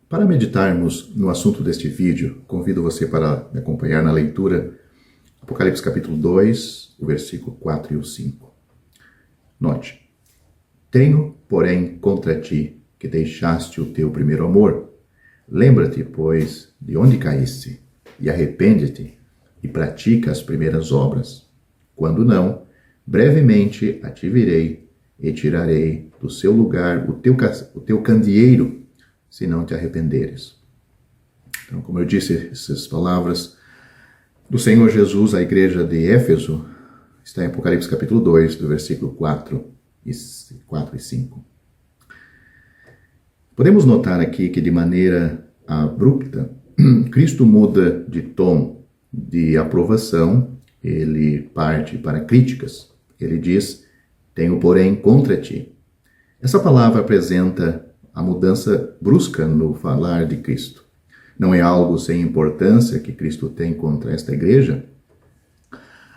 Para meditarmos no assunto deste vídeo, convido você para me acompanhar na leitura Apocalipse capítulo 2, o versículo 4 e o 5. Note: tenho, porém, contra ti que deixaste o teu primeiro amor. Lembra-te, pois, de onde caíste, e arrepende-te, e pratica as primeiras obras. Quando não, brevemente a te virei e tirarei do seu lugar o teu candeeiro, se não te arrependeres. Então, como eu disse, essas palavras do Senhor Jesus à igreja de Éfeso está em Apocalipse capítulo 2, do versículo 4 e 5. Podemos notar aqui que de maneira abrupta, Cristo muda de tom de aprovação, ele parte para críticas. Ele diz: tenho, porém, contra ti. Essa palavra apresenta a mudança brusca no falar de Cristo. Não é algo sem importância que Cristo tem contra esta igreja.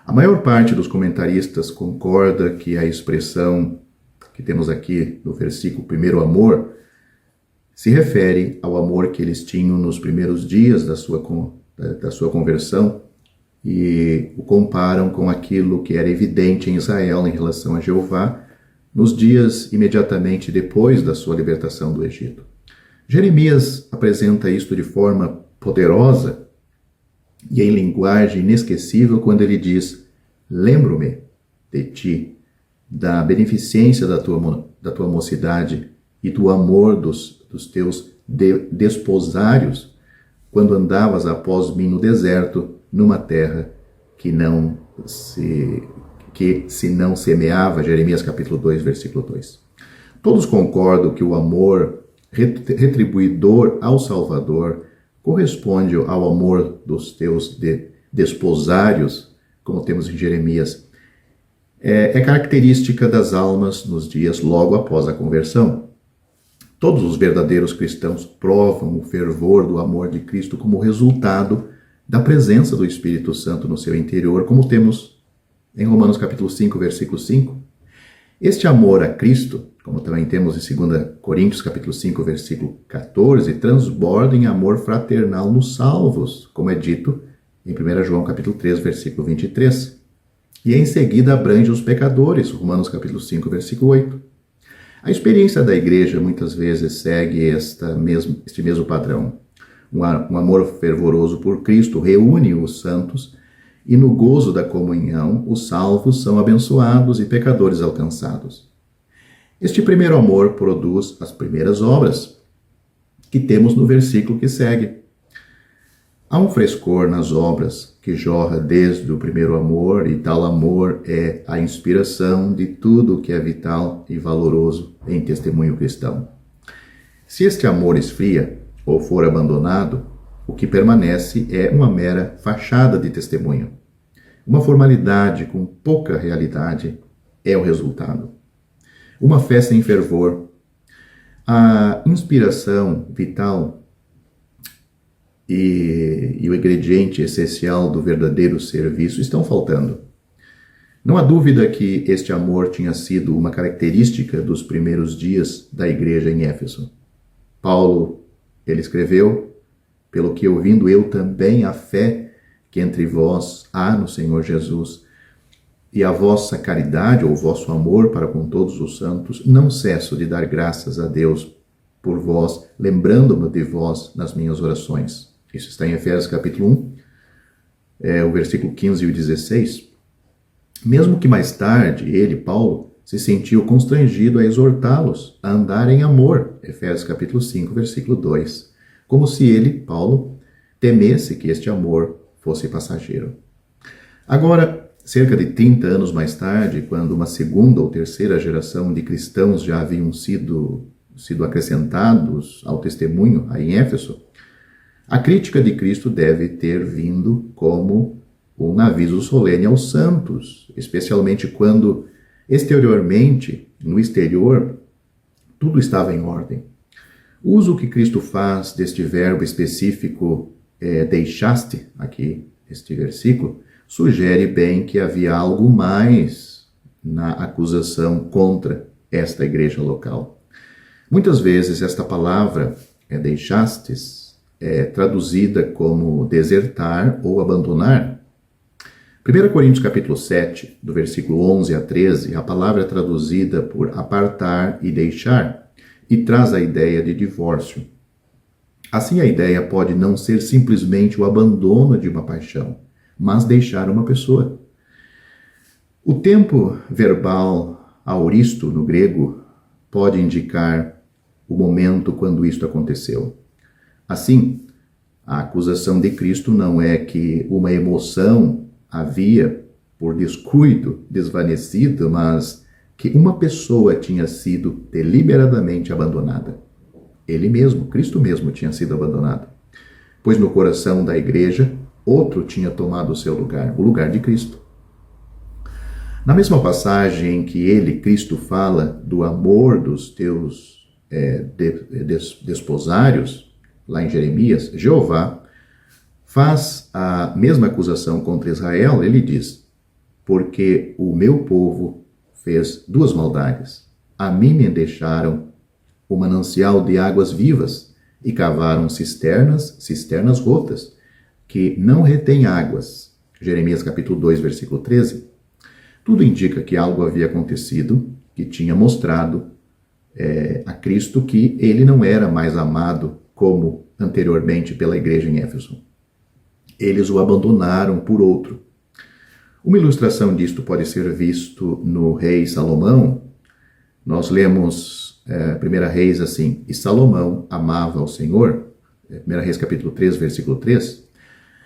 A maior parte dos comentaristas concorda que a expressão que temos aqui no versículo primeiro amor se refere ao amor que eles tinham nos primeiros dias da sua conversão e o comparam com aquilo que era evidente em Israel em relação a Jeová nos dias imediatamente depois da sua libertação do Egito. Jeremias apresenta isto de forma poderosa e em linguagem inesquecível quando ele diz: lembro-me de ti, da beneficência da tua mocidade e do amor dos teus desposários, quando andavas após mim no deserto, numa terra que se não semeava. Jeremias capítulo 2, versículo 2. Todos concordam que o amor retribuidor ao Salvador corresponde ao amor dos teus desposários, como temos em Jeremias. É característica das almas nos dias logo após a conversão. Todos os verdadeiros cristãos provam o fervor do amor de Cristo como resultado da presença do Espírito Santo no seu interior, como temos em Romanos capítulo 5, versículo 5. Este amor a Cristo, como também temos em 2 Coríntios capítulo 5, versículo 14, transborda em amor fraternal nos salvos, como é dito em 1 João capítulo 3, versículo 23. E em seguida abrange os pecadores, Romanos capítulo 5, versículo 8. A experiência da igreja muitas vezes segue este mesmo padrão. Um amor fervoroso por Cristo reúne os santos e no gozo da comunhão os salvos são abençoados e pecadores alcançados. Este primeiro amor produz as primeiras obras que temos no versículo que segue. Há um frescor nas obras que jorra desde o primeiro amor, e tal amor é a inspiração de tudo o que é vital e valoroso em testemunho cristão. Se este amor esfria ou for abandonado, o que permanece é uma mera fachada de testemunho. Uma formalidade com pouca realidade é o resultado. Uma fé sem fervor. A inspiração vital e o ingrediente essencial do verdadeiro serviço estão faltando. Não há dúvida que este amor tinha sido uma característica dos primeiros dias da igreja em Éfeso. Paulo, ele escreveu: pelo que ouvindo eu também a fé que entre vós há no Senhor Jesus, e a vossa caridade ou o vosso amor para com todos os santos, não cesso de dar graças a Deus por vós, lembrando-me de vós nas minhas orações. Isso está em Efésios capítulo 1, o versículo 15 e o 16. Mesmo que mais tarde ele, Paulo, se sentiu constrangido a exortá-los a andar em amor. Efésios capítulo 5, versículo 2. Como se ele, Paulo, temesse que este amor fosse passageiro. Agora, cerca de 30 anos mais tarde, quando uma segunda ou terceira geração de cristãos já haviam sido acrescentados ao testemunho aí em Éfeso, a crítica de Cristo deve ter vindo como um aviso solene aos santos, especialmente quando, exteriormente, no exterior, tudo estava em ordem. O uso que Cristo faz deste verbo específico, deixaste, aqui, este versículo, sugere bem que havia algo mais na acusação contra esta igreja local. Muitas vezes esta palavra deixastes, é traduzida como desertar ou abandonar. 1 Coríntios capítulo 7, do versículo 11 a 13, a palavra é traduzida por apartar e deixar, e traz a ideia de divórcio. Assim, a ideia pode não ser simplesmente o abandono de uma paixão, mas deixar uma pessoa. O tempo verbal auristo, no grego, pode indicar o momento quando isto aconteceu. Assim, a acusação de Cristo não é que uma emoção havia, por descuido, desvanecido, mas que uma pessoa tinha sido deliberadamente abandonada. Ele mesmo, Cristo mesmo, tinha sido abandonado. Pois no coração da igreja, outro tinha tomado o seu lugar, o lugar de Cristo. Na mesma passagem em que ele, Cristo, fala do amor dos teus desposários, lá em Jeremias, Jeová faz a mesma acusação contra Israel. Ele diz: porque o meu povo fez duas maldades. A mim me deixaram o manancial de águas vivas e cavaram cisternas rotas, que não retêm águas. Jeremias capítulo 2, versículo 13. Tudo indica que algo havia acontecido que tinha mostrado a Cristo que ele não era mais amado como anteriormente pela igreja em Éfeso. Eles o abandonaram por outro. Uma ilustração disto pode ser visto no rei Salomão. Nós lemos 1 Reis assim: e Salomão amava ao Senhor. 1 Reis capítulo 3, versículo 3.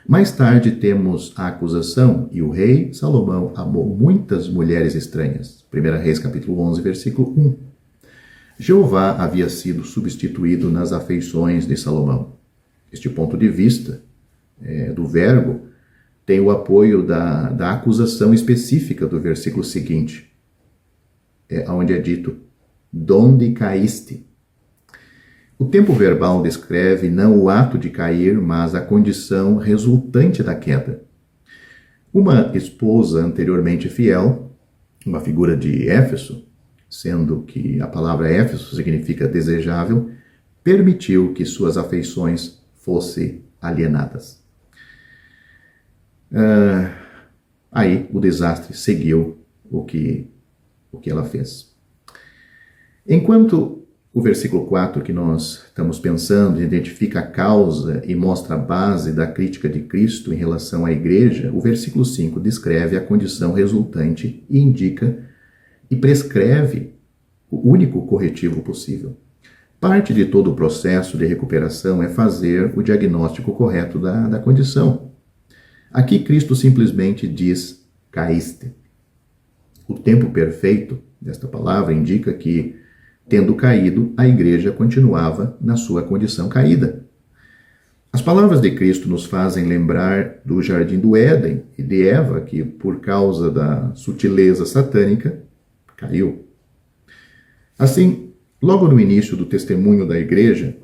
Mais tarde temos a acusação: e o rei Salomão amou muitas mulheres estranhas. 1 Reis capítulo 11, versículo 1. Jeová havia sido substituído nas afeições de Salomão. Este ponto de vista do verbo tem o apoio da acusação específica do versículo seguinte, onde é dito: donde caíste. O tempo verbal descreve não o ato de cair, mas a condição resultante da queda. Uma esposa anteriormente fiel, uma figura de Éfeso, sendo que a palavra Éfeso significa desejável, permitiu que suas afeições fossem alienadas. Aí o desastre seguiu o que ela fez. Enquanto o versículo 4 que nós estamos pensando identifica a causa e mostra a base da crítica de Cristo em relação à igreja, o versículo 5 descreve a condição resultante e indica e prescreve o único corretivo possível. Parte de todo o processo de recuperação é fazer o diagnóstico correto da condição. Aqui Cristo simplesmente diz: caíste. O tempo perfeito desta palavra indica que, tendo caído, a igreja continuava na sua condição caída. As palavras de Cristo nos fazem lembrar do jardim do Éden e de Eva, que, por causa da sutileza satânica, caiu. Assim, logo no início do testemunho da igreja,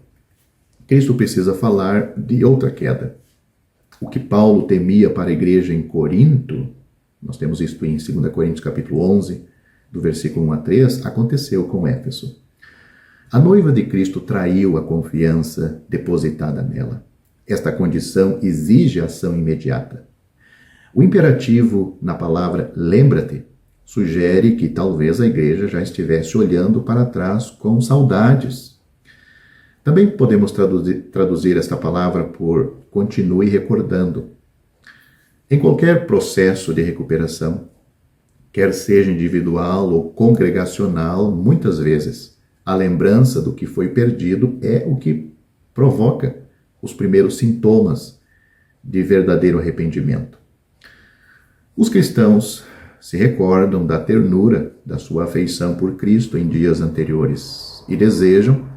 Cristo precisa falar de outra queda. O que Paulo temia para a igreja em Corinto, nós temos isto em 2 Coríntios capítulo 11, do versículo 1 a 3, aconteceu com Éfeso. A noiva de Cristo traiu a confiança depositada nela. Esta condição exige ação imediata. O imperativo na palavra lembra-te sugere que talvez a igreja já estivesse olhando para trás com saudades. Também podemos traduzir esta palavra por continue recordando. Em qualquer processo de recuperação, quer seja individual ou congregacional, muitas vezes a lembrança do que foi perdido é o que provoca os primeiros sintomas de verdadeiro arrependimento. Os cristãos se recordam da ternura da sua afeição por Cristo em dias anteriores e desejam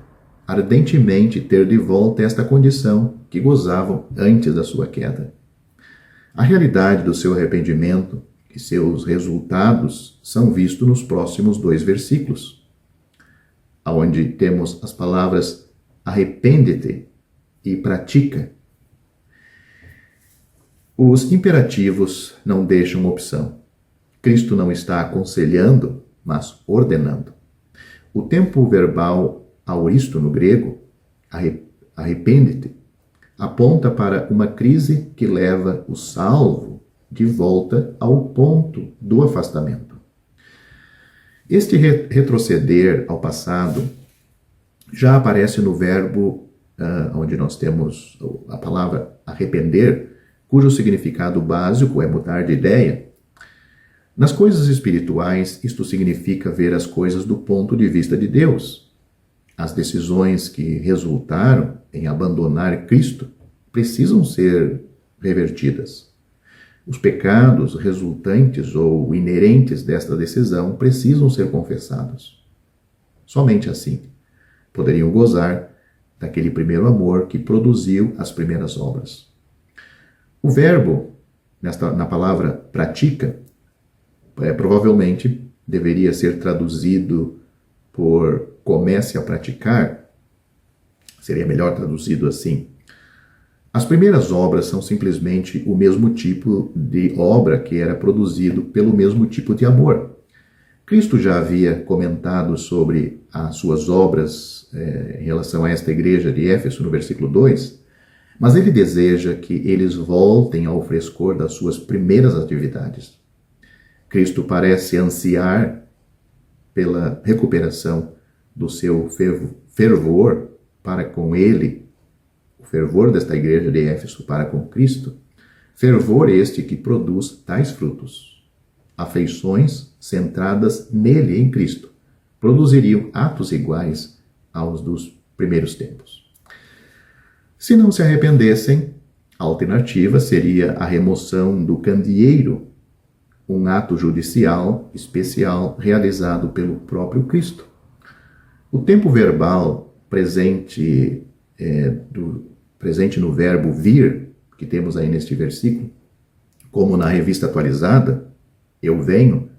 ardentemente ter de volta esta condição que gozavam antes da sua queda. A realidade do seu arrependimento e seus resultados são vistos nos próximos 2 versículos, onde temos as palavras arrepende-te e pratica. Os imperativos não deixam opção. Cristo não está aconselhando, mas ordenando. O tempo verbal auristo no grego arrepende-te, aponta para uma crise que leva o salvo de volta ao ponto do afastamento. Este retroceder ao passado já aparece no verbo onde nós temos a palavra arrepender, cujo significado básico é mudar de ideia. Nas coisas espirituais, isto significa ver as coisas do ponto de vista de Deus. As decisões que resultaram em abandonar Cristo precisam ser revertidas. Os pecados resultantes ou inerentes desta decisão precisam ser confessados. Somente assim poderiam gozar daquele primeiro amor que produziu as primeiras obras. O verbo, na palavra pratica, provavelmente deveria ser traduzido por comece a praticar. Seria melhor traduzido assim. As primeiras obras são simplesmente o mesmo tipo de obra que era produzido pelo mesmo tipo de amor. Cristo já havia comentado sobre as suas obras em relação a esta igreja de Éfeso, no versículo 2, mas ele deseja que eles voltem ao frescor das suas primeiras atividades. Cristo parece ansiar pela recuperação do seu fervor para com ele, o fervor desta igreja de Éfeso para com Cristo, fervor este que produz tais frutos. Afeições centradas nele, em Cristo, produziriam atos iguais aos dos primeiros tempos. Se não se arrependessem, a alternativa seria a remoção do candeeiro, um ato judicial especial realizado pelo próprio Cristo. O tempo verbal presente no verbo vir, que temos aí neste versículo, como na revista atualizada, eu venho,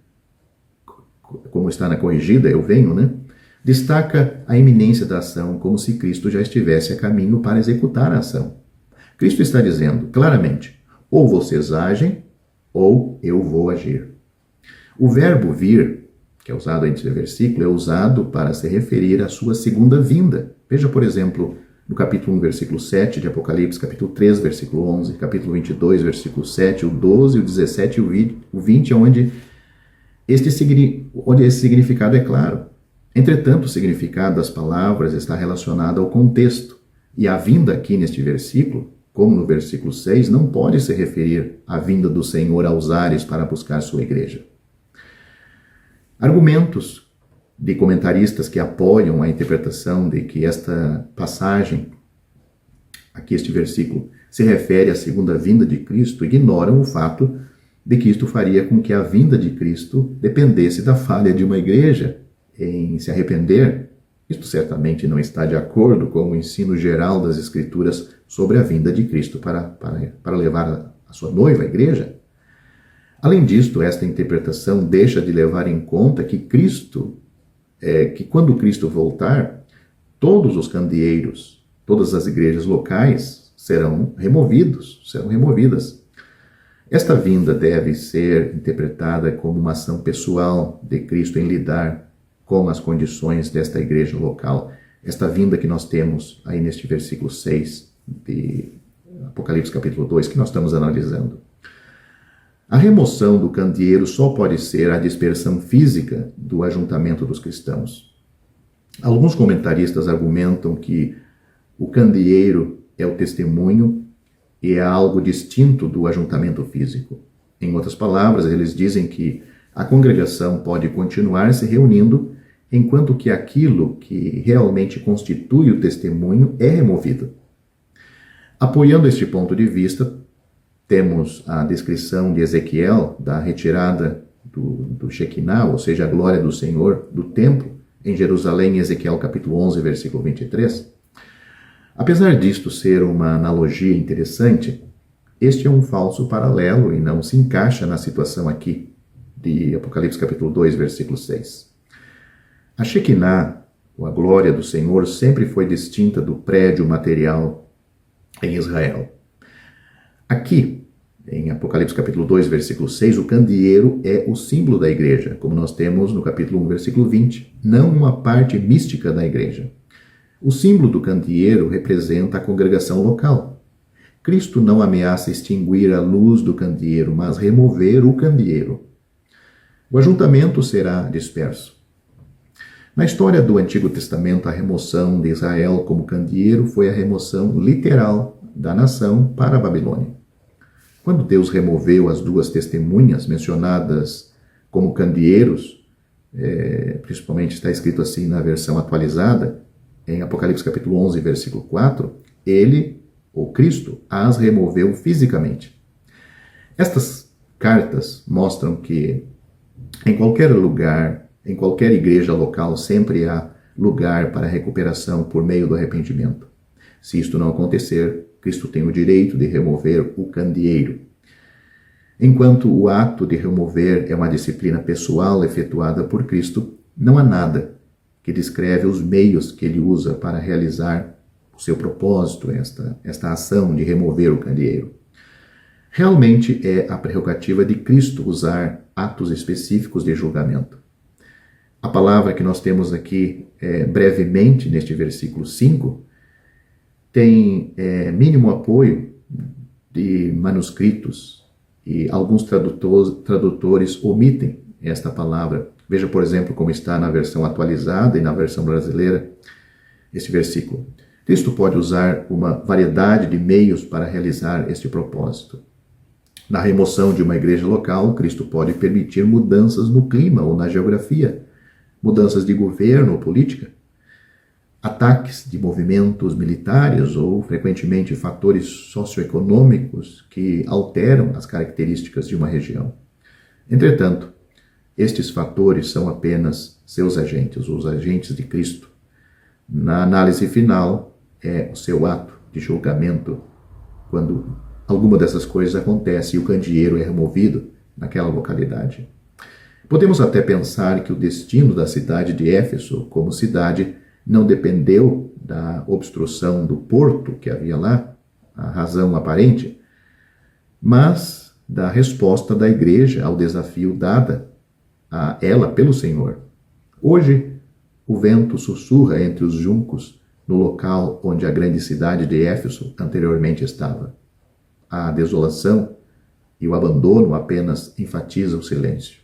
como está na corrigida, eu venho, né? Destaca a iminência da ação como se Cristo já estivesse a caminho para executar a ação. Cristo está dizendo claramente, ou vocês agem, ou eu vou agir. O verbo vir, que é usado neste versículo, é usado para se referir à sua segunda vinda. Veja, por exemplo, no capítulo 1, versículo 7 de Apocalipse, capítulo 3, versículo 11, capítulo 22, versículo 7, o 12, o 17 e o 20, onde esse significado é claro. Entretanto, o significado das palavras está relacionado ao contexto, e a vinda aqui neste versículo, como no versículo 6, não pode se referir à vinda do Senhor aos ares para buscar sua igreja. Argumentos de comentaristas que apoiam a interpretação de que esta passagem, aqui este versículo, se refere à segunda vinda de Cristo, ignoram o fato de que isto faria com que a vinda de Cristo dependesse da falha de uma igreja em se arrepender. Isto certamente não está de acordo com o ensino geral das Escrituras sobre a vinda de Cristo para levar a sua noiva, a igreja. Além disto, esta interpretação deixa de levar em conta que quando Cristo voltar, todos os candeeiros, todas as igrejas locais serão removidas. Esta vinda deve ser interpretada como uma ação pessoal de Cristo em lidar com as condições desta igreja local. Esta vinda que nós temos aí neste versículo 6 de Apocalipse capítulo 2, que nós estamos analisando. A remoção do candeeiro só pode ser a dispersão física do ajuntamento dos cristãos. Alguns comentaristas argumentam que o candeeiro é o testemunho e é algo distinto do ajuntamento físico. Em outras palavras, eles dizem que a congregação pode continuar se reunindo enquanto que aquilo que realmente constitui o testemunho é removido. Apoiando este ponto de vista, temos a descrição de Ezequiel da retirada do Shekinah, ou seja, a glória do Senhor, do templo, em Jerusalém, em Ezequiel capítulo 11, versículo 23. Apesar disto ser uma analogia interessante, este é um falso paralelo e não se encaixa na situação aqui de Apocalipse capítulo 2, versículo 6. A Shekinah, ou a glória do Senhor, sempre foi distinta do prédio material em Israel. Aqui, em Apocalipse capítulo 2, versículo 6, o candeeiro é o símbolo da igreja, como nós temos no capítulo 1, versículo 20, não uma parte mística da igreja. O símbolo do candeeiro representa a congregação local. Cristo não ameaça extinguir a luz do candeeiro, mas remover o candeeiro. O ajuntamento será disperso. Na história do Antigo Testamento, a remoção de Israel como candeeiro foi a remoção literal da nação para a Babilônia. Quando Deus removeu as duas testemunhas mencionadas como candeeiros, principalmente está escrito assim na versão atualizada, em Apocalipse capítulo 11, versículo 4, ele, ou Cristo, as removeu fisicamente. Estas cartas mostram que em qualquer lugar, em qualquer igreja local, sempre há lugar para recuperação por meio do arrependimento. Se isto não acontecer, Cristo tem o direito de remover o candeeiro. Enquanto o ato de remover é uma disciplina pessoal efetuada por Cristo, não há nada que descreve os meios que ele usa para realizar o seu propósito, esta ação de remover o candeeiro. Realmente é a prerrogativa de Cristo usar atos específicos de julgamento. A palavra que nós temos aqui brevemente neste versículo 5 tem mínimo apoio de manuscritos e alguns tradutores omitem esta palavra. Veja, por exemplo, como está na versão atualizada e na versão brasileira este versículo. Cristo pode usar uma variedade de meios para realizar este propósito. Na remoção de uma igreja local, Cristo pode permitir mudanças no clima ou na geografia, mudanças de governo ou política, ataques de movimentos militares ou, frequentemente, fatores socioeconômicos que alteram as características de uma região. Entretanto, estes fatores são apenas seus agentes, os agentes de Cristo. Na análise final, é o seu ato de julgamento quando alguma dessas coisas acontece e o candeeiro é removido naquela localidade. Podemos até pensar que o destino da cidade de Éfeso, como cidade, não dependeu da obstrução do porto que havia lá, a razão aparente, mas da resposta da igreja ao desafio dada a ela pelo Senhor. Hoje, o vento sussurra entre os juncos no local onde a grande cidade de Éfeso anteriormente estava. A desolação e o abandono apenas enfatizam o silêncio.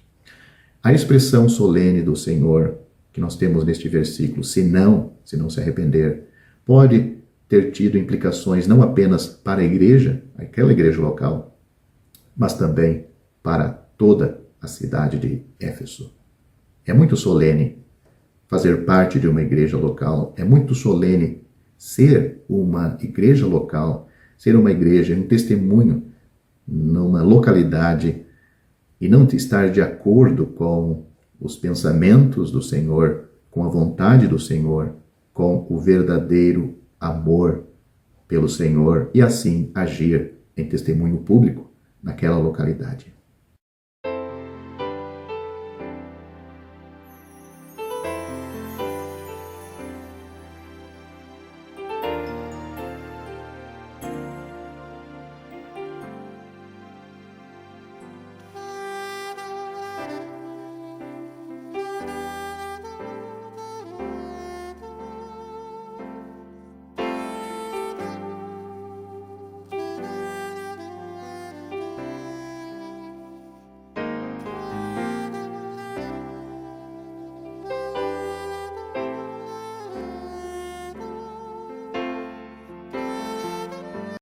A expressão solene do Senhor que nós temos neste versículo, se não se arrepender, pode ter tido implicações não apenas para a igreja, aquela igreja local, mas também para toda a cidade de Éfeso. É muito solene fazer parte de uma igreja local, é muito solene ser uma igreja local, ser uma igreja, um testemunho numa localidade e não estar de acordo com os pensamentos do Senhor, com a vontade do Senhor, com o verdadeiro amor pelo Senhor e assim agir em testemunho público naquela localidade.